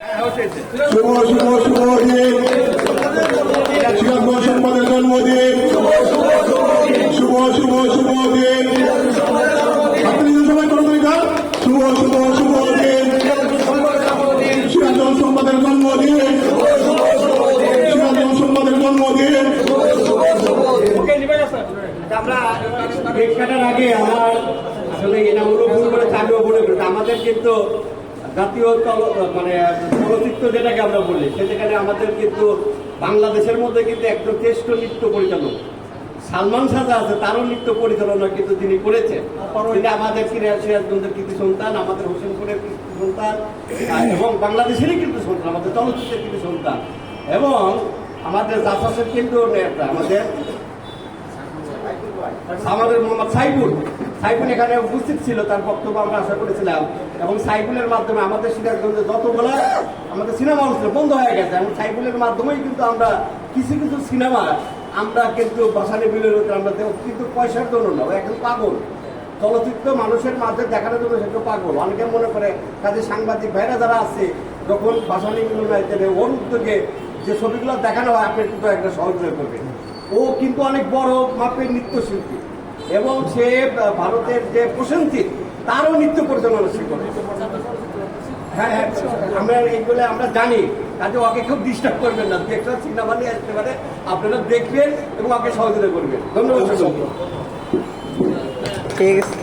শুভ শুভ শুভ দিন শিক্ষক সম্পাদের জন্মদিন শুভ শুভ শুভ দিন আপনি সবাই করবেন শুভ শুভ শুভ দিন শিক্ষক সম্পাদের জন্মদিন শিক্ষক সম্পাদের জন্মদিন। আমরা কেক কাটার আগে আমার আসলে এনামূলক ভুল করে চালুও মনে করি আমাদের কিন্তু জাতীয় মানে চলচ্চিত্র যেটাকে আমরা বলি সেখানে আমাদের কিন্তু বাংলাদেশের মধ্যে কিন্তু একজন শ্রেষ্ঠ নৃত্য পরিচালক সালমান শাহ আছে, তারও নৃত্য পরিচালনা কিন্তু তিনি করেছেন। তিনি আমাদের সিরাজগঞ্জের কৃতি সন্তান, আমাদের হোসেনপুরের কৃতি সন্তান এবং বাংলাদেশেরই কিন্তু সন্তান, আমাদের চলচ্চিত্রের কৃতি সন্তান এবং আমাদের জাসাসের কিন্তু আমাদের মোহাম্মদ সাইফুল এখানে উপস্থিত ছিল, তার বক্তব্য আমরা আশা করেছিলাম এবং সাইফুলের মাধ্যমে আমাদের সিরাজগঞ্জে যতগুলো আমাদের সিনেমা হল বন্ধ হয়ে গেছে এবং সাইফুলের মাধ্যমেই কিন্তু আমরা কিছু কিছু সিনেমা আমরা কিন্তু ভাসানি বিলের আমরা কিন্তু পয়সার জন্য না, এখন পাগল চলচ্চিত্র মানুষের মাঝে দেখানোর জন্য সেটা পাগল। অনেকে মনে করে কাজে সাংবাদিক ভাইরা যারা আছে যখন ভাসানি মিলন ওর উদ্যোগে যে ছবিগুলো দেখানো হয় আপনি কিন্তু একটা সহযোগিতা করবেন। ও কিন্তু অনেক বড় মাপের নৃত্যশিল্পী এবং সে ভারতের যে প্রসেনজিৎ তারও নৃত্য পরিচালনা করে। হ্যাঁ হ্যাঁ আমরা এইগুলো আমরা জানি, কাজে ওকে খুব ডিস্টার্ব করবেন না, একটা সিনেমা নিয়ে আসতে পারে আপনারা দেখবেন এবং ওকে সহযোগিতা করবেন। ধন্যবাদ। ঠিক আছে।